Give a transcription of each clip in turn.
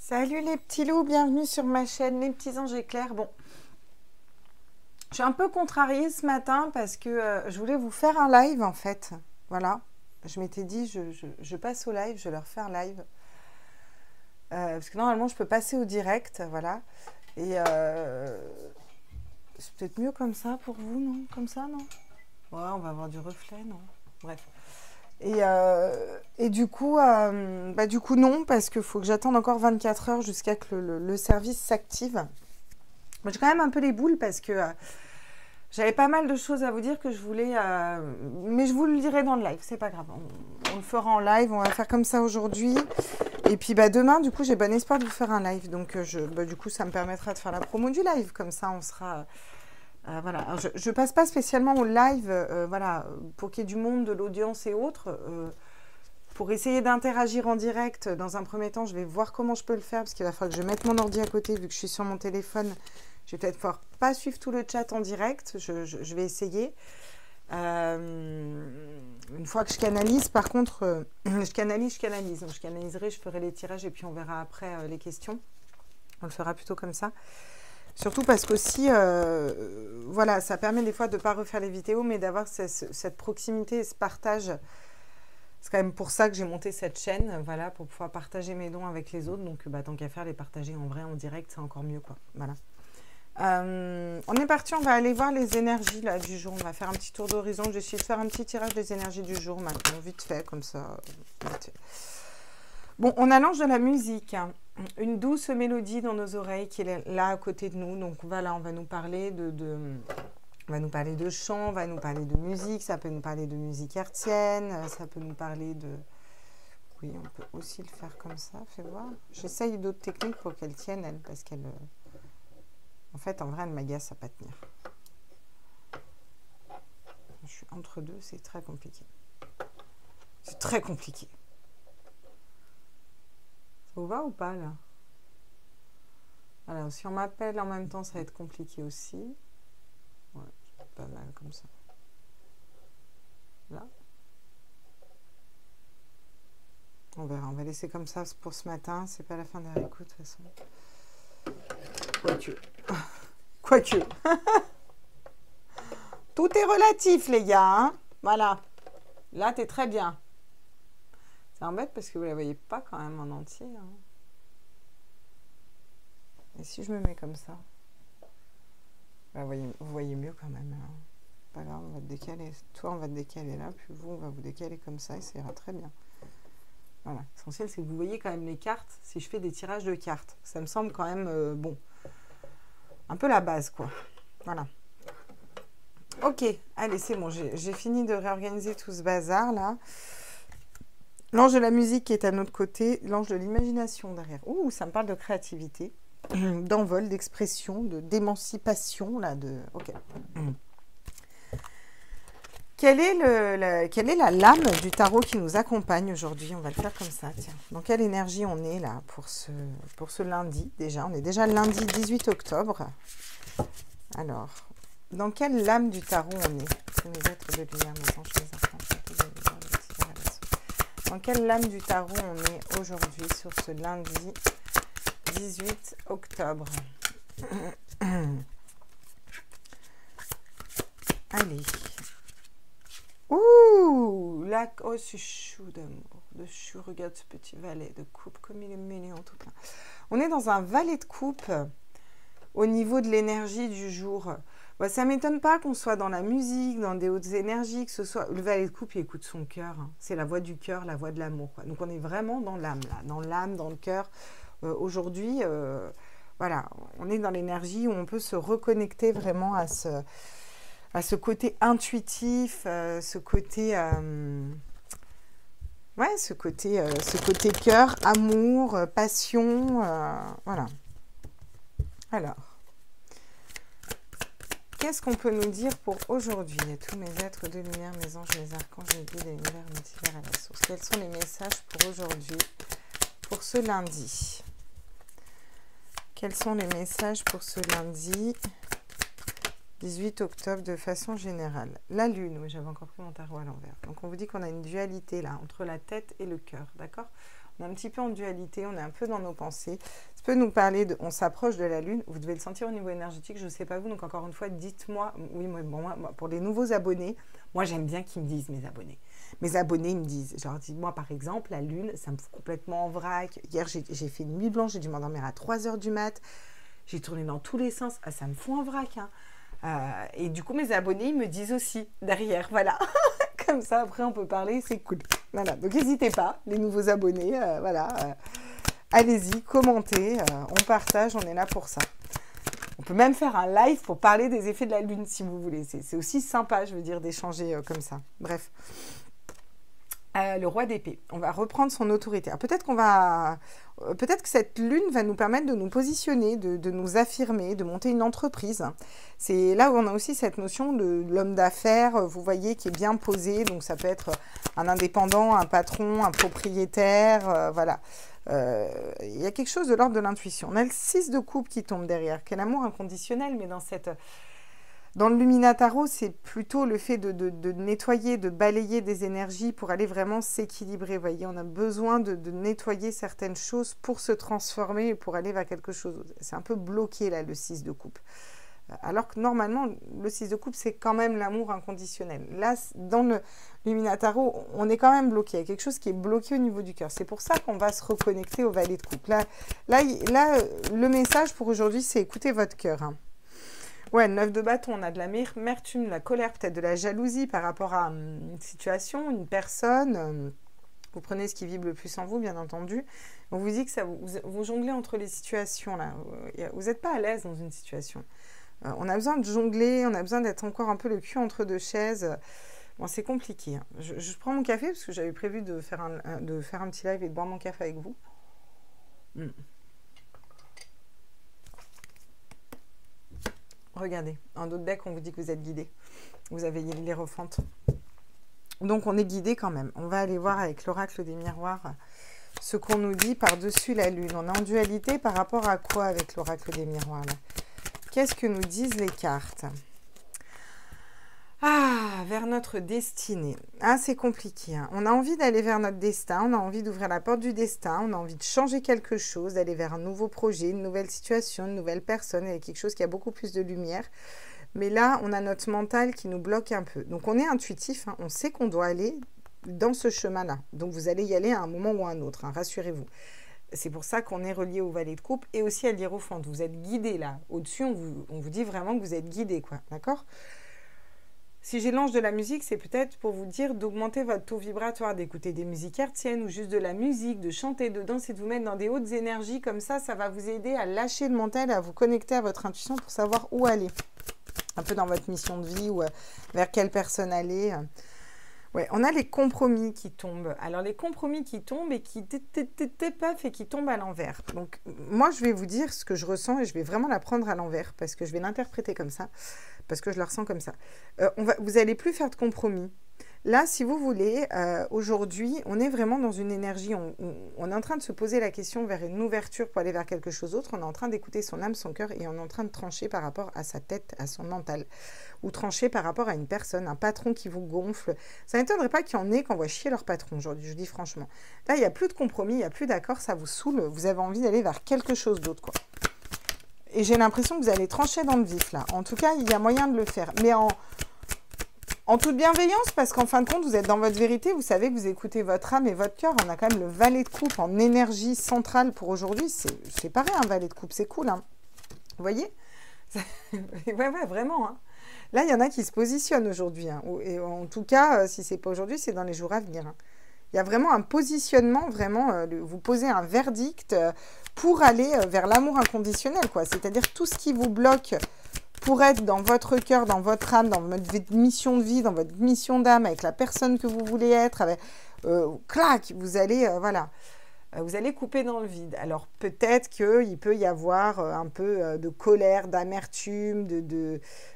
Salut les petits loups, bienvenue sur ma chaîne Les Petits Anges Éclairs. Bon, je suis un peu contrariée ce matin parce que je voulais vous faire un live en fait. Voilà, je m'étais dit je passe au live, je leur fais un live. Parce que normalement je peux passer au direct, voilà. Et c'est peut-être mieux comme ça pour vous, non? Comme ça, non? Ouais, on va avoir du reflet, non? Bref. Et du coup, non, parce qu'il faut que j'attende encore 24 heures jusqu'à que le service s'active. Moi, j'ai quand même un peu les boules parce que j'avais pas mal de choses à vous dire que je voulais... mais je vous le dirai dans le live, c'est pas grave. On le fera en live, on va faire comme ça aujourd'hui. Et puis demain, du coup, j'ai bon espoir de vous faire un live. Donc, du coup, ça me permettra de faire la promo du live. Comme ça, on sera... voilà. Alors, je passe pas spécialement au live, voilà, pour qu'il y ait du monde, de l'audience et autres. Pour essayer d'interagir en direct, dans un premier temps, je vais voir comment je peux le faire, parce qu'il va falloir que je mette mon ordi à côté, vu que je suis sur mon téléphone. Je vais peut-être pouvoir pas suivre tout le chat en direct, je vais essayer. Une fois que je canalise, par contre, je canalise. Donc, je canaliserai, je ferai les tirages, et puis on verra après les questions. On le fera plutôt comme ça. Surtout parce qu'aussi, voilà, ça permet des fois de ne pas refaire les vidéos, mais d'avoir cette proximité et ce partage. C'est quand même pour ça que j'ai monté cette chaîne, voilà, pour pouvoir partager mes dons avec les autres. Donc, tant qu'à faire, les partager en vrai, en direct, c'est encore mieux, quoi. Voilà. On est parti, on va aller voir les énergies là, du jour. On va faire un petit tour d'horizon. Je vais essayer de faire un petit tirage des énergies du jour maintenant, vite fait, comme ça. Vite fait. Bon, on a l'ange de la musique, hein. Une douce mélodie dans nos oreilles qui est là à côté de nous. Donc voilà, on va nous parler on va nous parler de chant, on va nous parler de musique, ça peut nous parler de musique hertzienne, ça peut nous parler de... Oui, on peut aussi le faire comme ça, fais voir. J'essaye d'autres techniques pour qu'elle tienne, elle, parce qu'elle... En fait, en vrai, elle m'agace à pas tenir. Je suis entre deux, c'est très compliqué. C'est très compliqué. Ça vous va ou pas, là? Alors, si on m'appelle en même temps, ça va être compliqué aussi. Ouais, c'est pas mal comme ça. Là. On verra, on va laisser comme ça pour ce matin. C'est pas la fin de la réécoute, de toute façon. Quoique. Tout est relatif, les gars, hein. Voilà. Là, t'es très bien. C'est embête parce que vous la voyez pas quand même en entier, hein. Et si je me mets comme ça, vous voyez mieux quand même, hein. Pas grave, on va te décaler. Toi, on va te décaler là, puis vous, on va vous décaler comme ça, et ça ira très bien. Voilà. L'essentiel, c'est que vous voyez quand même les cartes, si je fais des tirages de cartes. Ça me semble quand même, bon, un peu la base, quoi. Voilà. Ok, allez, c'est bon, j'ai fini de réorganiser tout ce bazar, là. L'ange de la musique qui est à notre côté, l'ange de l'imagination derrière. Ouh, ça me parle de créativité, d'envol, d'expression, d'émancipation, là, de... Ok. Quelle est la lame du tarot qui nous accompagne aujourd'hui? On va le faire comme ça, tiens. Dans quelle énergie on est, là, pour ce lundi, déjà? On est déjà le lundi 18 octobre. Alors, dans quelle lame du tarot on est? Tous mes êtres de lumière, mes anges, mes archanges, dans quelle lame du tarot on est aujourd'hui sur ce lundi 18 octobre? Allez. Ouh, là, oh, c'est chou d'amour, de chou, regarde ce petit valet de coupe, comme il est mignon, tout plein. On est dans un valet de coupe au niveau de l'énergie du jour. Bah, ça ne m'étonne pas qu'on soit dans la musique, dans des hautes énergies, que ce soit... Le valet de coupe, il écoute son cœur, hein. C'est la voix du cœur, la voix de l'amour, quoi. Donc, on est vraiment dans l'âme, là, dans l'âme, dans le cœur. Aujourd'hui, voilà, on est dans l'énergie où on peut se reconnecter vraiment à ce côté intuitif, ce côté... ouais, ce côté cœur, amour, passion, voilà. Alors... Qu'est-ce qu'on peut nous dire pour aujourd'hui? À tous mes êtres de lumière, mes anges, mes archanges, mes guides et l'univers multivers à la source. Quels sont les messages pour aujourd'hui, pour ce lundi? Quels sont les messages pour ce lundi 18 octobre de façon générale? La lune, oui, j'avais encore pris mon tarot à l'envers. Donc on vous dit qu'on a une dualité là, entre la tête et le cœur, d'accord? On est un petit peu en dualité, on est un peu dans nos pensées. Ça peut nous parler de... On s'approche de la Lune. Vous devez le sentir au niveau énergétique, je ne sais pas vous. Donc, encore une fois, dites-moi... Oui, moi, pour les nouveaux abonnés, moi, j'aime bien qu'ils me disent, mes abonnés. Mes abonnés, ils me disent, genre, dis-moi, par exemple, la Lune, ça me fout complètement en vrac. Hier, j'ai fait une nuit blanche, j'ai dû m'endormir à 3 heures du mat'. J'ai tourné dans tous les sens. Ah, ça me fout en vrac, hein. Et du coup, mes abonnés, ils me disent aussi derrière, voilà. Comme ça, après, on peut parler, c'est cool. Voilà, donc n'hésitez pas, les nouveaux abonnés, voilà. Allez-y, commentez, on partage, on est là pour ça. On peut même faire un live pour parler des effets de la Lune, si vous voulez. C'est aussi sympa, je veux dire, d'échanger comme ça. Bref. Le roi d'épée, on va reprendre son autorité. Peut-être que cette lune va nous permettre de nous positionner, de nous affirmer, de monter une entreprise. C'est là où on a aussi cette notion de l'homme d'affaires, vous voyez, qui est bien posé. Donc ça peut être un indépendant, un patron, un propriétaire, voilà. Il y a quelque chose de l'ordre de l'intuition. On a le 6 de coupe qui tombe derrière, qui est l'amour inconditionnel, mais dans le Luminataro, c'est plutôt le fait de nettoyer, de balayer des énergies pour aller vraiment s'équilibrer. Vous voyez, on a besoin de nettoyer certaines choses pour se transformer et pour aller vers quelque chose. C'est un peu bloqué là, le 6 de coupe. Alors que normalement, le 6 de coupe, c'est quand même l'amour inconditionnel. Là, dans le Luminataro, on est quand même bloqué. Il y a quelque chose qui est bloqué au niveau du cœur. C'est pour ça qu'on va se reconnecter au valet de coupe. Là, le message pour aujourd'hui, c'est écoutez votre cœur, hein. Ouais, 9 de bâton, on a de l'amertume, de la colère, peut-être de la jalousie par rapport à une situation, une personne. Vous prenez ce qui vibre le plus en vous, bien entendu. On vous dit que vous jonglez entre les situations, là. Vous n'êtes pas à l'aise dans une situation. On a besoin de jongler, on a besoin d'être encore un peu le cul entre deux chaises. Bon, c'est compliqué, hein. Je prends mon café parce que j'avais prévu de faire un petit live et de boire mon café avec vous. Regardez, un autre deck, on vous dit que vous êtes guidé. Vous avez les refentes. Donc, on est guidé quand même. On va aller voir avec l'oracle des miroirs ce qu'on nous dit par-dessus la lune. On est en dualité par rapport à quoi avec l'oracle des miroirs là? Qu'est-ce que nous disent les cartes? Ah, vers notre destinée. Ah, c'est compliqué, hein. On a envie d'aller vers notre destin, on a envie d'ouvrir la porte du destin, on a envie de changer quelque chose, d'aller vers un nouveau projet, une nouvelle situation, une nouvelle personne, et quelque chose qui a beaucoup plus de lumière. Mais là, on a notre mental qui nous bloque un peu. Donc, on est intuitif, hein. On sait qu'on doit aller dans ce chemin-là. Donc, vous allez y aller à un moment ou à un autre, hein, rassurez-vous. C'est pour ça qu'on est relié au valet de coupe et aussi à l'hiérophante. Vous êtes guidé là. Au-dessus, on vous dit vraiment que vous êtes guidé, quoi. D'accord ? Si j'ai l'ange de la musique, c'est peut-être pour vous dire d'augmenter votre taux vibratoire, d'écouter des musiques hertziennes ou juste de la musique, de chanter, de danser, de vous mettre dans des hautes énergies. Comme ça va vous aider à lâcher le mental, à vous connecter à votre intuition pour savoir où aller. Un peu dans votre mission de vie ou vers quelle personne aller. Ouais, on a les compromis qui tombent. Alors, les compromis qui tombent et qui et qui tombent à l'envers. Donc, moi, je vais vous dire ce que je ressens et je vais vraiment la prendre à l'envers parce que je vais l'interpréter comme ça, parce que je la ressens comme ça. Vous n'allez plus faire de compromis. Là, si vous voulez, aujourd'hui, on est vraiment dans une énergie. On est en train de se poser la question vers une ouverture pour aller vers quelque chose d'autre. On est en train d'écouter son âme, son cœur et on est en train de trancher par rapport à sa tête, à son mental. Ou trancher par rapport à une personne, un patron qui vous gonfle. Ça n'étonnerait pas qu'il y en ait qu'on voit chier leur patron aujourd'hui, je dis franchement. Là, il n'y a plus de compromis, il n'y a plus d'accord, ça vous saoule. Vous avez envie d'aller vers quelque chose d'autre, quoi. Et j'ai l'impression que vous allez trancher dans le vif, là. En tout cas, il y a moyen de le faire. Mais en toute bienveillance, parce qu'en fin de compte, vous êtes dans votre vérité, vous savez que vous écoutez votre âme et votre cœur. On a quand même le valet de coupe en énergie centrale pour aujourd'hui. C'est pareil, un valet de coupe, c'est cool, hein. Vous voyez? Ouais, vraiment, hein. Là, il y en a qui se positionnent aujourd'hui, hein. Et en tout cas, si ce n'est pas aujourd'hui, c'est dans les jours à venir, hein. Il y a vraiment un positionnement, vraiment, vous posez un verdict pour aller vers l'amour inconditionnel, quoi. C'est-à-dire tout ce qui vous bloque pour être dans votre cœur, dans votre âme, dans votre mission de vie, dans votre mission d'âme, avec la personne que vous voulez être, avec, clac, vous allez, voilà, vous allez couper dans le vide. Alors peut-être qu'il peut y avoir un peu de colère, d'amertume,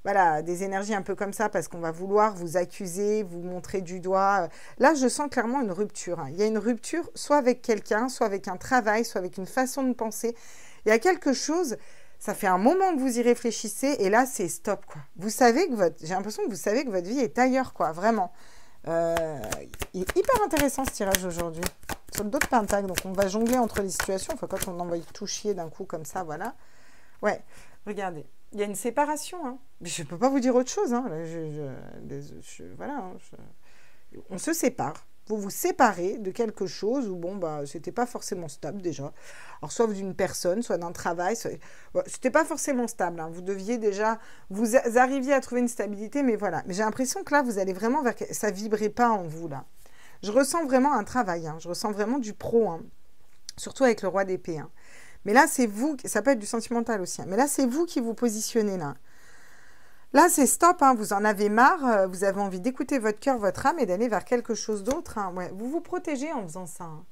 voilà, des énergies un peu comme ça, parce qu'on va vouloir vous accuser, vous montrer du doigt. Là, je sens clairement une rupture, hein. Il y a une rupture, soit avec quelqu'un, soit avec un travail, soit avec une façon de penser. Il y a quelque chose... Ça fait un moment que vous y réfléchissez et là, c'est stop, quoi. Vous savez que j'ai l'impression que vous savez que votre vie est ailleurs, quoi, vraiment. Il est hyper intéressant ce tirage aujourd'hui. Sur le dos de Pentacle, donc on va jongler entre les situations. Enfin, quand on envoie tout chier d'un coup comme ça, voilà. Ouais, regardez. Il y a une séparation. Hein. Mais je ne peux pas vous dire autre chose. Hein. Voilà. Hein, on se sépare. Vous vous séparez de quelque chose où, bon, bah, c'était pas forcément stable déjà. Alors, soit d'une personne, soit d'un travail. C'était pas forcément stable. Hein. Vous deviez déjà... Vous arriviez à trouver une stabilité, mais voilà. Mais j'ai l'impression que là, vous allez vraiment vers... Ça vibrait pas en vous, là. Je ressens vraiment un travail. Hein. Je ressens vraiment du pro. Hein. Surtout avec le roi d'épée. Hein. Mais là, c'est vous... Ça peut être du sentimental aussi. Hein. Mais là, c'est vous qui vous positionnez, là. Là, c'est stop, hein, vous en avez marre, vous avez envie d'écouter votre cœur, votre âme et d'aller vers quelque chose d'autre. Hein, ouais. Vous vous protégez en faisant ça. Hein.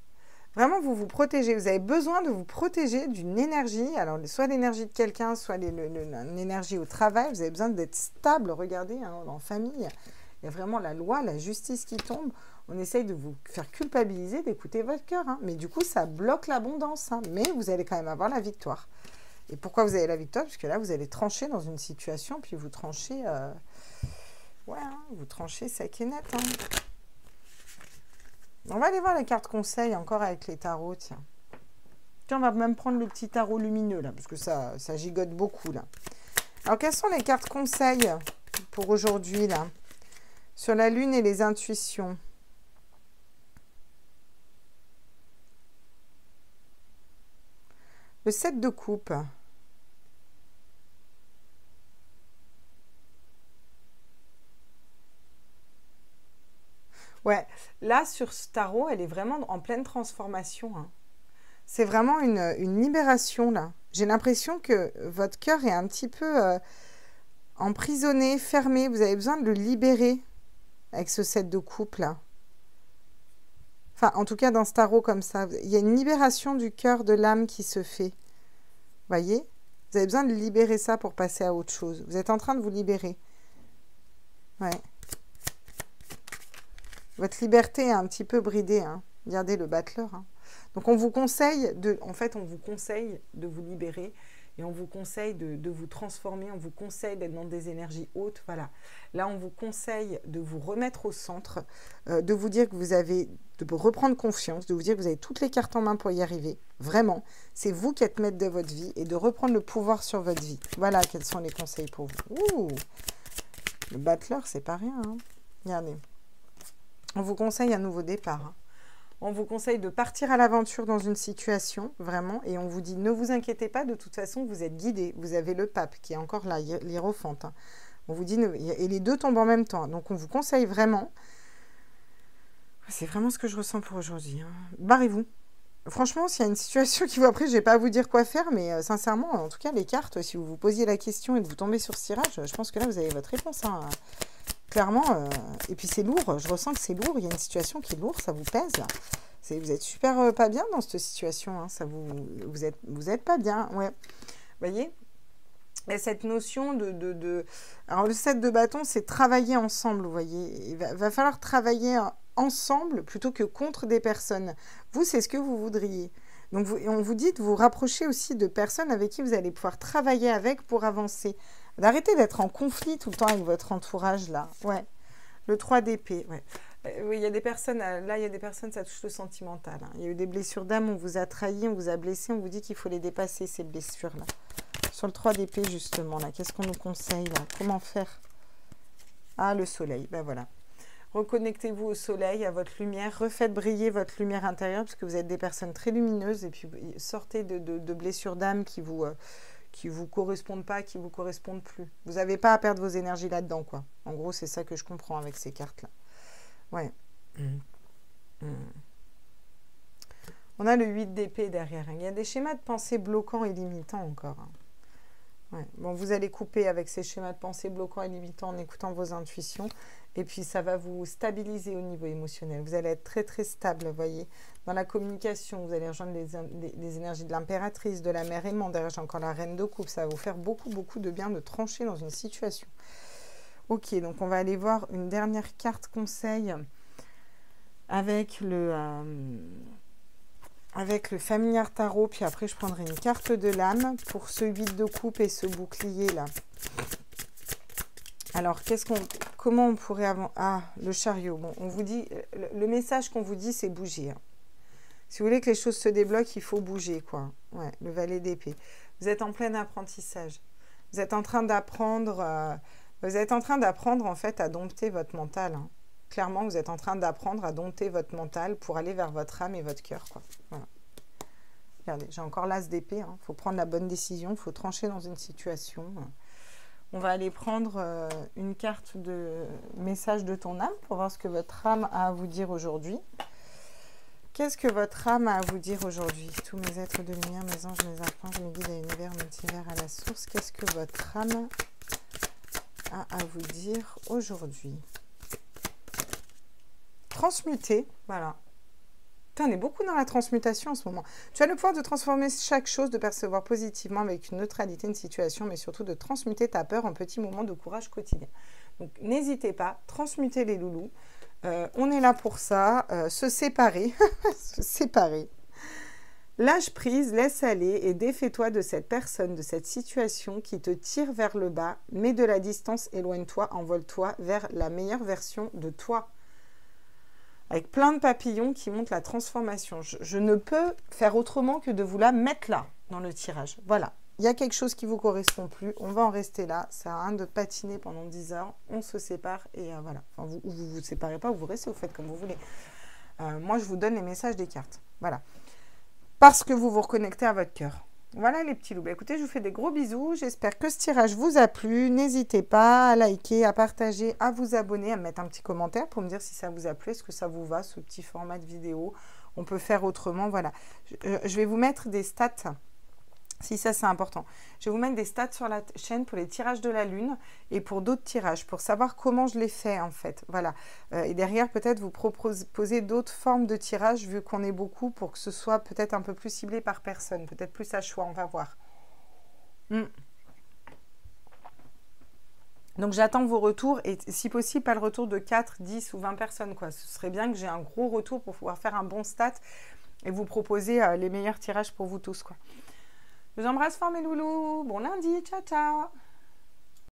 Vraiment, vous vous protégez. Vous avez besoin de vous protéger d'une énergie. Alors, soit l'énergie de quelqu'un, soit l'énergie au travail. Vous avez besoin d'être stable. Regardez, hein, en famille, il y a vraiment la loi, la justice qui tombe. On essaye de vous faire culpabiliser d'écouter votre cœur. Hein. Mais du coup, ça bloque l'abondance. Hein. Mais vous allez quand même avoir la victoire. Et pourquoi vous avez la victoire? Parce que là, vous allez trancher dans une situation, puis vous tranchez... Ouais, hein, vous tranchez sec et net. Hein. On va aller voir les cartes conseils encore avec les tarots, tiens. Tiens, on va même prendre le petit tarot lumineux, là, parce que ça gigote beaucoup, là. Alors, quelles sont les cartes conseils pour aujourd'hui, là? Sur la lune et les intuitions. Le 7 de coupe. Ouais, là, sur ce tarot, elle est vraiment en pleine transformation. Hein. C'est vraiment une libération, là. J'ai l'impression que votre cœur est un petit peu emprisonné, fermé. Vous avez besoin de le libérer avec ce 7 de coupe, là. Enfin, en tout cas, dans ce tarot comme ça. Il y a une libération du cœur, de l'âme qui se fait. Voyez? Vous avez besoin de libérer ça pour passer à autre chose. Vous êtes en train de vous libérer. Ouais. Votre liberté est un petit peu bridée. Hein. Regardez le battleur. Hein. Donc, on vous conseille de... En fait, on vous conseille de vous libérer. Et on vous conseille de vous transformer. On vous conseille d'être dans des énergies hautes. Voilà. Là, on vous conseille de vous remettre au centre. De vous dire que vous avez... De reprendre confiance. De vous dire que vous avez toutes les cartes en main pour y arriver. Vraiment. C'est vous qui êtes maître de votre vie. Et de reprendre le pouvoir sur votre vie. Voilà quels sont les conseils pour vous. Ouh, le battleur, c'est pas rien. Hein. Regardez. On vous conseille un nouveau départ. Hein. On vous conseille de partir à l'aventure dans une situation, vraiment. Et on vous dit, ne vous inquiétez pas, de toute façon, vous êtes guidé. Vous avez le pape qui est encore là, l'hiérophante. Hein. On vous dit, et les deux tombent en même temps. Donc, on vous conseille vraiment. C'est vraiment ce que je ressens pour aujourd'hui. Hein. Barrez-vous. Franchement, s'il y a une situation qui vous... Après, je ne vais pas vous dire quoi faire, mais sincèrement, en tout cas, les cartes, si vous vous posiez la question et que vous tombez sur ce tirage, je pense que là, vous avez votre réponse. Hein. Clairement, et puis c'est lourd, je ressens que c'est lourd, il y a une situation qui est lourde, ça vous pèse. Vous êtes super pas bien dans cette situation, hein, ça vous êtes pas bien, ouais. Vous voyez, il y a cette notion de... Alors le 7 de bâton, c'est travailler ensemble, vous voyez. Il va falloir travailler ensemble plutôt que contre des personnes. Vous, c'est ce que vous voudriez. Donc on vous dit de vous rapprocher aussi de personnes avec qui vous allez pouvoir travailler avec pour avancer. D'arrêter d'être en conflit tout le temps avec votre entourage, là. Ouais. Le 3 d'épée, ouais. Oui, il y a des personnes, là, il y a des personnes, ça touche le sentimental. Hein. Il y a eu des blessures d'âme, on vous a trahi, on vous a blessé, on vous dit qu'il faut les dépasser, ces blessures-là. Sur le 3 d'épée, justement, là, qu'est-ce qu'on nous conseille, là? Comment faire? Ah, le soleil, ben voilà. Reconnectez-vous au soleil, à votre lumière, refaites briller votre lumière intérieure, parce que vous êtes des personnes très lumineuses, et puis sortez de blessures d'âme qui vous correspondent pas, qui vous correspondent plus. Vous n'avez pas à perdre vos énergies là-dedans, quoi. En gros, c'est ça que je comprends avec ces cartes-là. Ouais. On a le 8 d'épée derrière. Il y a des schémas de pensée bloquants et limitants encore. Hein. Ouais. Bon, vous allez couper avec ces schémas de pensée bloquants et limitants en écoutant vos intuitions. Et puis, ça va vous stabiliser au niveau émotionnel. Vous allez être très, très stable, vous voyez. Dans la communication, vous allez rejoindre les énergies de l'impératrice, de la mère aimante. Derrière, j'ai encore la reine de coupe. Ça va vous faire beaucoup, beaucoup de bien de trancher dans une situation. Ok, donc on va aller voir une dernière carte conseil avec le familiar tarot. Puis après, je prendrai une carte de l'âme pour ce 8 de coupe et ce bouclier-là. Alors, comment on pourrait avancer? Ah, le chariot. Bon, on vous dit, le message qu'on vous dit, c'est bouger. Hein. Si vous voulez que les choses se débloquent, il faut bouger, quoi. Ouais, le valet d'épée. Vous êtes en plein apprentissage. Vous êtes en train d'apprendre, en fait, à dompter votre mental. Hein. Clairement, vous êtes en train d'apprendre à dompter votre mental pour aller vers votre âme et votre cœur, quoi. Voilà. Regardez, j'ai encore l'as d'épée. Il faut prendre la bonne décision, il faut trancher dans une situation. On va aller prendre une carte de message de ton âme pour voir ce que votre âme a à vous dire aujourd'hui. Qu'est-ce que votre âme a à vous dire aujourd'hui? Tous mes êtres de lumière, mes anges, mes archanges, mes guides à l'univers, multivers, à la source. Qu'est-ce que votre âme a à vous dire aujourd'hui? Transmuter, voilà. Putain, on est beaucoup dans la transmutation en ce moment. Tu as le pouvoir de transformer chaque chose, de percevoir positivement avec une neutralité une situation, mais surtout de transmuter ta peur en petits moments de courage quotidien. Donc, n'hésitez pas, transmutez les loulous. On est là pour ça, se séparer, se séparer. Lâche prise, laisse aller et défais-toi de cette personne, de cette situation qui te tire vers le bas. Mets de la distance, éloigne-toi, envole-toi vers la meilleure version de toi. Avec plein de papillons qui montrent la transformation. Je ne peux faire autrement que de vous la mettre là, dans le tirage. Voilà. Il y a quelque chose qui ne vous correspond plus. On va en rester là. Ça sert à rien de patiner pendant 10 heures. On se sépare et voilà. Enfin, vous vous séparez pas, vous restez, vous faites comme vous voulez. Moi, je vous donne les messages des cartes. Voilà. Parce que vous vous reconnectez à votre cœur. Voilà les petits loups. Écoutez, je vous fais des gros bisous. J'espère que ce tirage vous a plu. N'hésitez pas à liker, à partager, à vous abonner, à me mettre un petit commentaire pour me dire si ça vous a plu. Est-ce que ça vous va, ce petit format de vidéo? On peut faire autrement. Voilà. Je vais vous mettre des stats. Si ça, c'est important. Je vais vous mettre des stats sur la chaîne pour les tirages de la lune et pour d'autres tirages, pour savoir comment je les fais, en fait. Voilà. Et derrière, peut-être vous proposer d'autres formes de tirages, vu qu'on est beaucoup, pour que ce soit peut-être un peu plus ciblé par personne, peut-être plus à choix, on va voir. Donc, j'attends vos retours et si possible, pas le retour de 4, 10 ou 20 personnes, quoi. Ce serait bien que j'ai un gros retour pour pouvoir faire un bon stat et vous proposer les meilleurs tirages pour vous tous, quoi. Je vous embrasse fort mes loulous. Bon lundi. Ciao, ciao.